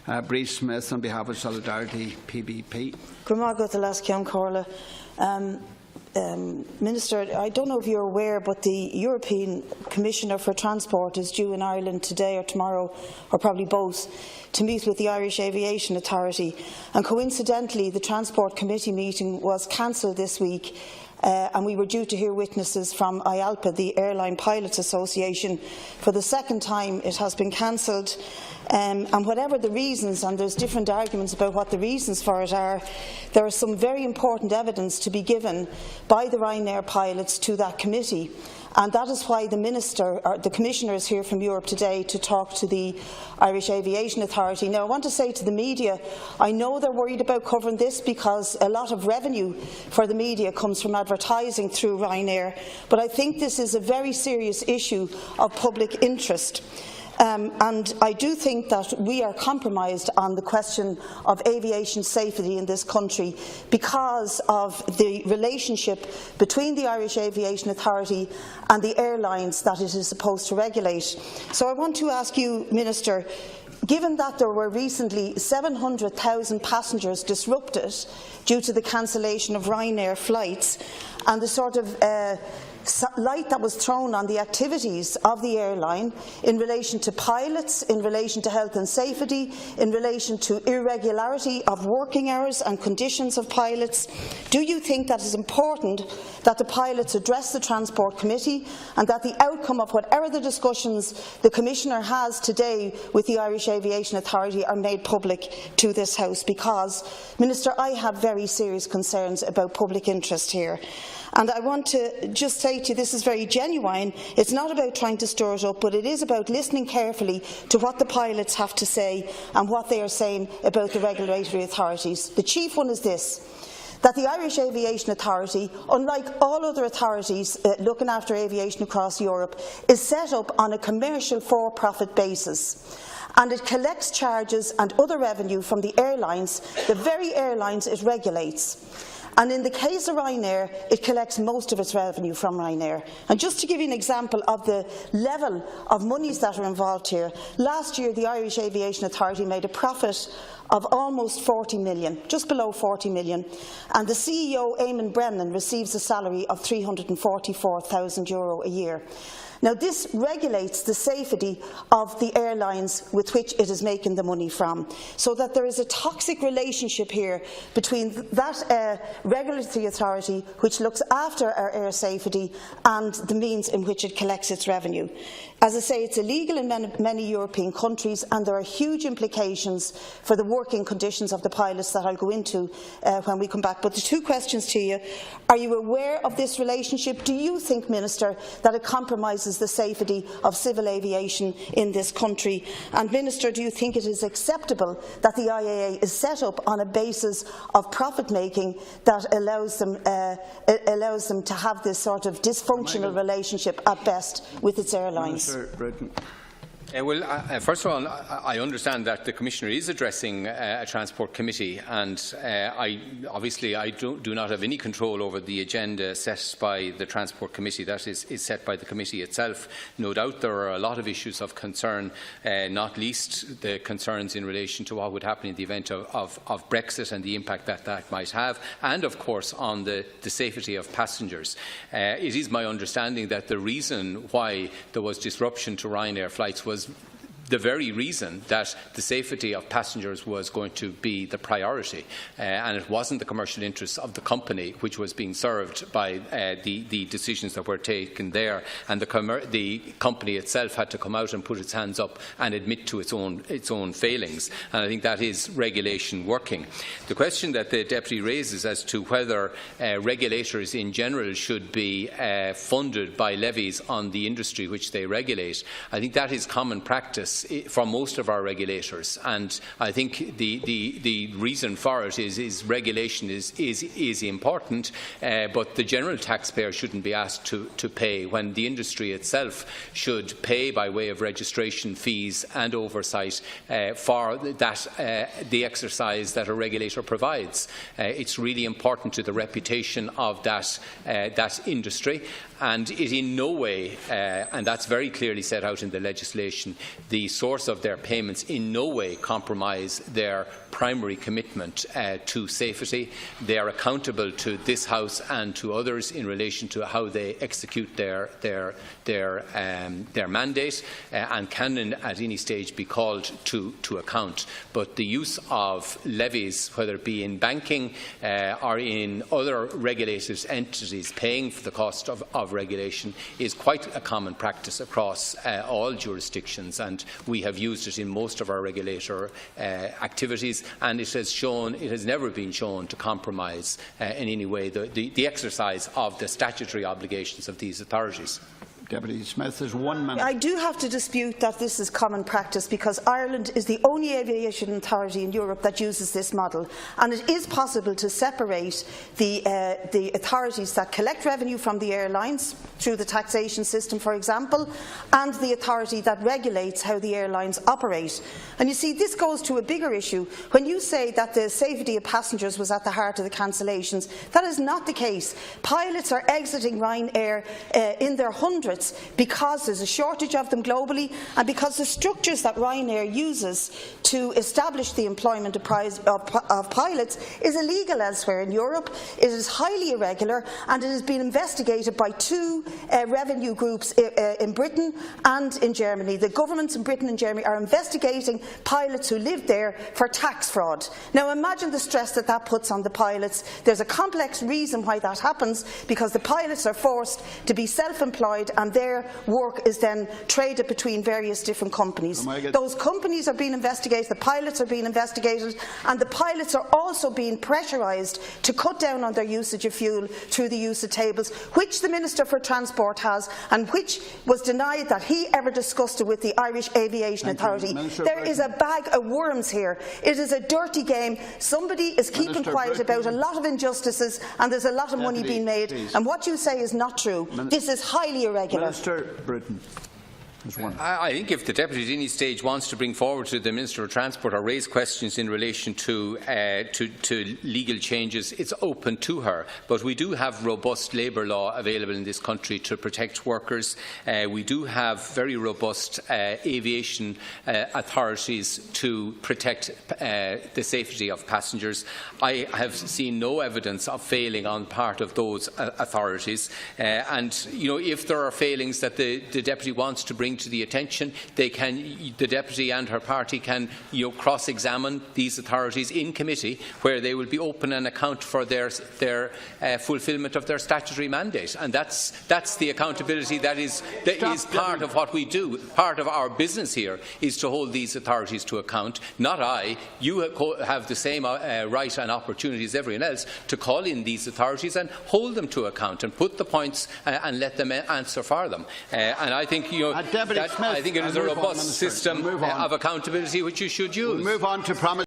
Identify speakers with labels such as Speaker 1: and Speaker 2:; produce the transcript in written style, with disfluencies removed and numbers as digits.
Speaker 1: Bríd Smith on behalf of Solidarity PBP.
Speaker 2: Minister, I don't know if you're aware, but the European Commissioner for Transport is due in Ireland today or tomorrow, or probably both, to meet with the Irish Aviation Authority. And coincidentally, the Transport Committee meeting was cancelled this week, and we were due to hear witnesses from IALPA, the Airline Pilots Association. For the second time, it has been cancelled. And whatever the reasons, and there's different arguments about what the reasons for it are, there is some very important evidence to be given by the Ryanair pilots to that committee. And that is why the Commissioner is here from Europe today to talk to the Irish Aviation Authority. Now, I want to say to the media, I know they're worried about covering this because a lot of revenue for the media comes from advertising through Ryanair, but I think this is a very serious issue of public interest. And I do think that we are compromised on the question of aviation safety in this country because of the relationship between the Irish Aviation Authority and the airlines that it is supposed to regulate. So I want to ask you, Minister, given that there were recently 700,000 passengers disrupted due to the cancellation of Ryanair flights and the sort of light that was thrown on the activities of the airline in relation to pilots, in relation to health and safety, in relation to irregularity of working hours and conditions of pilots, do you think that it is important that the pilots address the Transport Committee and that the outcome of whatever the discussions the Commissioner has today with the Irish Aviation Authority are made public to this House? Because, Minister, I have very serious concerns about public interest here. And I want to just say to you, this is very genuine. It's not about trying to stir it up, but it is about listening carefully to what the pilots have to say and what they are saying about the regulatory authorities. The chief one is this: that the Irish Aviation Authority, unlike all other authorities looking after aviation across Europe, is set up on a commercial for-profit basis. And it collects charges and other revenue from the airlines, the very airlines it regulates. And in the case of Ryanair, it collects most of its revenue from Ryanair. And just to give you an example of the level of monies that are involved here, last year the Irish Aviation Authority made a profit of almost 40 million, just below 40 million, and the CEO, Eamon Brennan, receives a salary of €344,000 a year. Now, this regulates the safety of the airlines with which it is making the money from, so that there is a toxic relationship here between that regulatory authority which looks after our air safety and the means in which it collects its revenue. As I say, it's illegal in many European countries, and there are huge implications for the working conditions of the pilots that I'll go into when we come back. But the two questions to you: are you aware of this relationship? Do you think, Minister, that it compromises the safety of civil aviation in this country? And, Minister, do you think it is acceptable that the IAA is set up on a basis of profit-making that allows them to have this sort of dysfunctional relationship at best with its airlines?
Speaker 3: First of all, I understand that the Commissioner is addressing a Transport Committee, and obviously I do not have any control over the agenda set by the Transport Committee. That is set by the committee itself. No doubt there are a lot of issues of concern, not least the concerns in relation to what would happen in the event of Brexit and the impact that that might have, and of course on the safety of passengers. It is my understanding that the reason why there was disruption to Ryanair flights was the very reason that the safety of passengers was going to be the priority, and it wasn't the commercial interests of the company which was being served by the decisions that were taken there, and the company itself had to come out and put its hands up and admit to its own failings, and I think that is regulation working. The question that the Deputy raises as to whether regulators in general should be funded by levies on the industry which they regulate, I think that is common practice for most of our regulators, and I think the reason for it is regulation is important, but the general taxpayer shouldn't be asked to pay, when the industry itself should pay by way of registration fees and oversight for the exercise that a regulator provides. It's really important to the reputation of that industry, and it in no way, and that's very clearly set out in the legislation, the source of their payments in no way compromise their primary commitment to safety. They are accountable to this House and to others in relation to how they execute their mandate and can at any stage be called to account. But the use of levies, whether it be in banking or in other regulated entities paying for the cost of regulation, is quite a common practice across all jurisdictions, and we have used it in most of our regulator activities, and it has never been shown to compromise in any way the exercise of the statutory obligations of these authorities.
Speaker 1: Deputy Smith, there's 1 minute.
Speaker 2: I do have to dispute that this is common practice, because Ireland is the only aviation authority in Europe that uses this model, and it is possible to separate the authorities that collect revenue from the airlines through the taxation system, for example, and the authority that regulates how the airlines operate. And you see, this goes to a bigger issue. When you say that the safety of passengers was at the heart of the cancellations, that is not the case. Pilots are exiting Ryanair in their hundreds because there's a shortage of them globally, and because the structures that Ryanair uses to establish the employment of pilots is illegal elsewhere in Europe. It is highly irregular, and it has been investigated by 2 revenue groups in Britain and in Germany. The governments in Britain and Germany are investigating pilots who live there for tax fraud. Now imagine the stress that that puts on the pilots. There's a complex reason why that happens, because the pilots are forced to be self-employed, and their work is then traded between various different companies. Those companies are being investigated, the pilots are being investigated, and the pilots are also being pressurised to cut down on their usage of fuel through the use of tables, which the Minister for Transport has, and which was denied that he ever discussed it with the Irish Aviation Authority. There is a bag of worms here. It is a dirty game. Somebody is keeping quiet about a lot of injustices, and there's a lot of money being made. And what you say is not true. This is highly irregular.
Speaker 1: Minister Britton.
Speaker 3: I think if the Deputy at any stage wants to bring forward to the Minister of Transport or raise questions in relation to legal changes, it's open to her. But we do have robust labour law available in this country to protect workers. We do have very robust aviation authorities to protect the safety of passengers. I have seen no evidence of failing on part of those authorities. And if there are failings that the Deputy wants to bring to the attention, the Deputy and her party can cross-examine these authorities in committee, where they will be open and account for their fulfilment of their statutory mandate. And that's the accountability that is part of what we do. Part of our business here is to hold these authorities to account. Not I. You have the same right and opportunity as everyone else to call in these authorities and hold them to account and put the points and let them answer for them. And I think I think it is a robust system of accountability which you should use.
Speaker 1: We'll move on to promise.